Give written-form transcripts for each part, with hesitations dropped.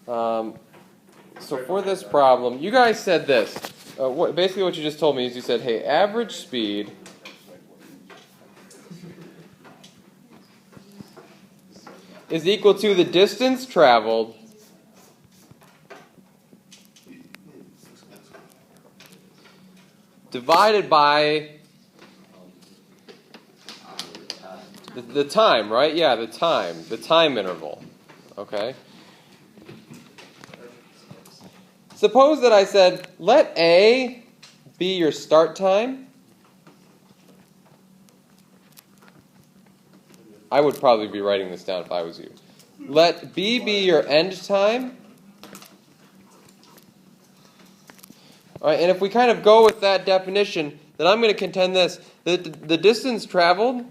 So for this problem, you guys said this. Basically what you just told me is you said, hey, average speed is equal to the distance traveled divided by the time, right? Yeah, the time interval. Okay. Suppose that I said, let A be your start time. I would probably be writing this down if I was you. Let B be your end time. All right, and if we kind of go with that definition, then I'm going to contend this. The distance traveled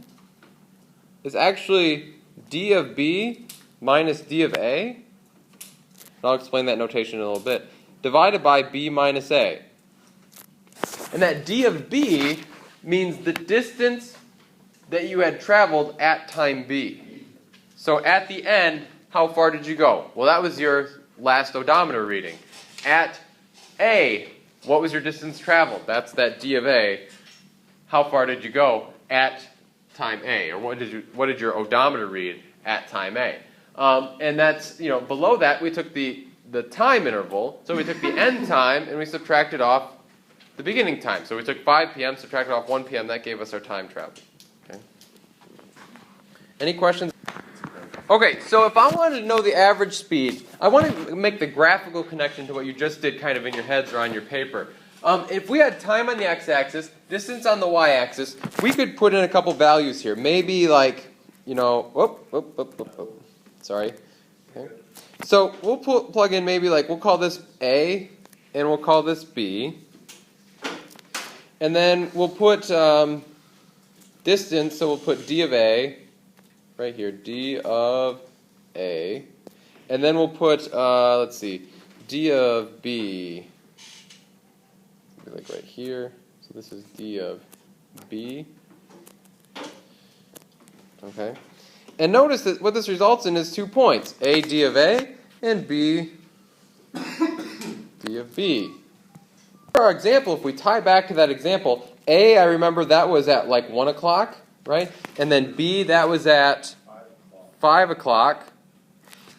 is actually d of B minus d of A. And I'll explain that notation in a little bit. Divided by B minus A. And that d of B means the distance that you had traveled at time B. So at the end, how far did you go? Well, that was your last odometer reading. At A, what was your distance traveled? That's that d of A. How far did you go at time A? Or what did your odometer read at time A? And that's, below that we took the time interval. So we took the end time and we subtracted off the beginning time. So we took 5 p.m., subtracted off 1 p.m. That gave us our time travel. Okay. Any questions? Okay, so if I wanted to know the average speed, I want to make the graphical connection to what you just did kind of in your heads or on your paper. If we had time on the x-axis, distance on the y-axis, we could put in a couple values here. Maybe like, sorry. Okay. So we'll plug in maybe like, we'll call this A, and we'll call this B. And then we'll put distance, so we'll put d of A, right here, d of A. And then we'll put, let's see, d of B, like right here. So this is d of B. Okay. And notice that what this results in is 2 points, A, d of A, and B, d of B. For our example, if we tie back to that example, A, I remember that was at like 1 o'clock, right? And then B, that was at 5 o'clock.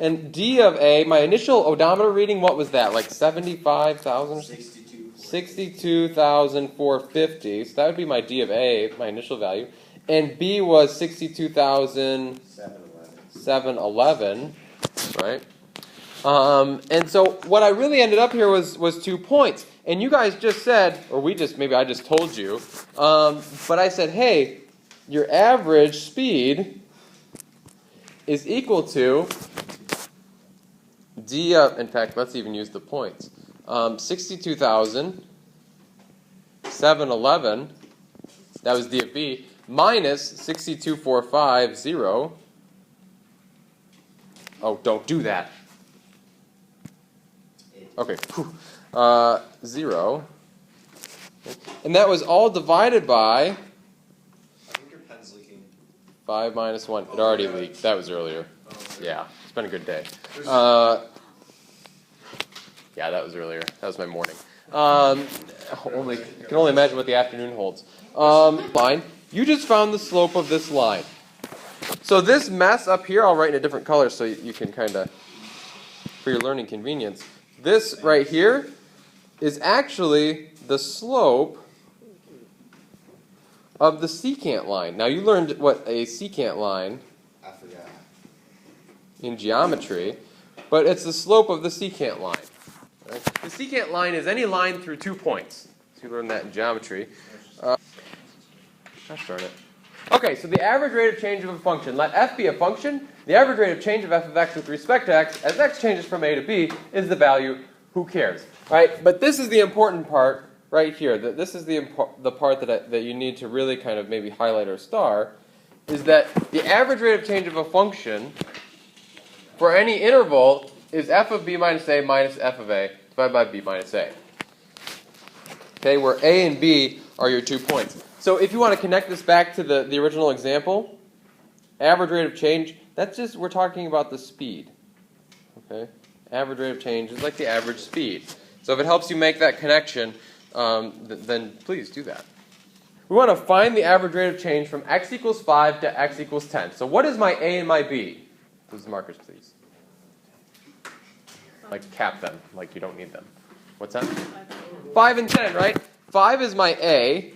And D of A, my initial odometer reading, what was that? Like 75,000? 62,450. So that would be my D of A, my initial value. And B was 62,711, right? And so what I really ended up here was 2 points. And you guys just said, or maybe I just told you, but I said, hey, your average speed is equal to D of, in fact, let's even use the points. 62,711, that was D of B, minus 62,450. Oh, don't do that. Okay, 0. And that was all divided by... I think your pen's leaking. 5 minus 1. It already leaked. That was earlier. Yeah, it's been a good day. Yeah, that was earlier. That was my morning. You can only imagine what the afternoon holds. Line. You just found the slope of this line. So this mess up here, I'll write in a different color so you can kind of, for your learning convenience. This right here is actually the slope of the secant line. Now you learned what a secant line I forgot. in geometry, but it's the slope of the secant line. Right? The secant line is any line through 2 points. So you learned that in geometry. Gosh darn it. Okay, so the average rate of change of a function. Let f be a function. The average rate of change of f of x with respect to x, as x changes from a to b, is the value. Who cares? Right? But this is the important part right here. This is the part that you need to really kind of maybe highlight or star, is that the average rate of change of a function for any interval is f of b minus a minus f of a divided by b minus a. Okay, where a and b are your 2 points. So if you want to connect this back to the original example, average rate of change, that's just, we're talking about the speed. Okay? Average rate of change is like the average speed. So if it helps you make that connection, then please do that. We want to find the average rate of change from x equals 5 to x equals 10. So what is my A and my B? Those markers, please. Like cap them, like you don't need them. What's that? 5 and 10, right? 5 is my A,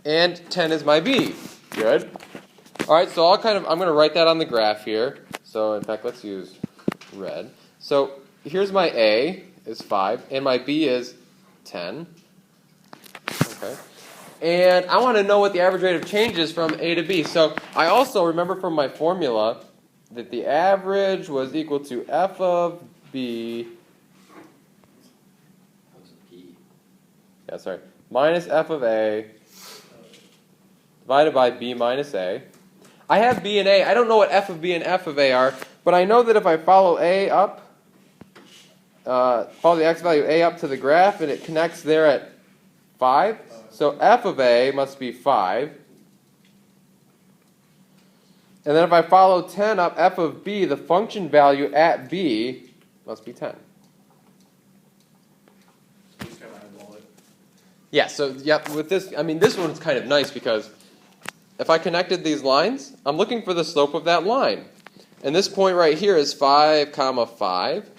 and 10 is my B. Good. All right, so I'm going to write that on the graph here. So in fact, let's use red. So here's my A is 5, and my B is 10. Okay. And I want to know what the average rate of change is from A to B. So I also remember from my formula that the average was equal to f of B. Yeah, sorry. Minus f of A divided by B minus A. I have B and A. I don't know what f of B and f of A are, but I know that if I follow A up, follow the x value A up to the graph, and it connects there at 5. So f of A must be 5. And then if I follow 10 up, f of B, the function value at B must be 10. Yeah, so yep, with this, I mean, this one's kind of nice because if I connected these lines, I'm looking for the slope of that line. And this point right here is 5, 5.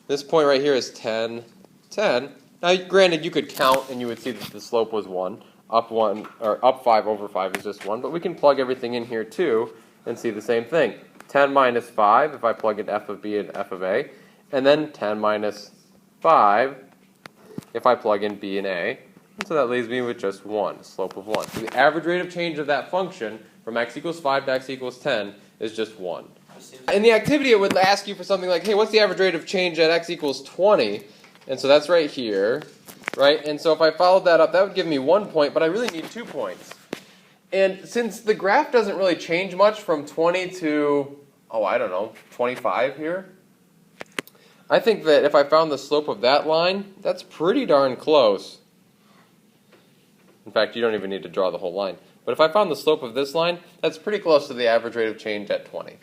This point right here is 10, 10. Now, granted, you could count and you would see that the slope was 1. Up 5 over 5 is just 1. But we can plug everything in here too and see the same thing. 10 minus 5 if I plug in f of B and f of A. And then 10 minus 5 if I plug in B and A. And so that leaves me with just 1, a slope of 1. So the average rate of change of that function from x equals 5 to x equals 10 is just 1. In the activity, it would ask you for something like, hey, what's the average rate of change at x equals 20? And so that's right here, right? And so if I followed that up, that would give me 1 point, but I really need 2 points. And since the graph doesn't really change much from 20 to, 25 here, I think that if I found the slope of that line, that's pretty darn close. In fact, you don't even need to draw the whole line. But if I found the slope of this line, that's pretty close to the average rate of change at 20.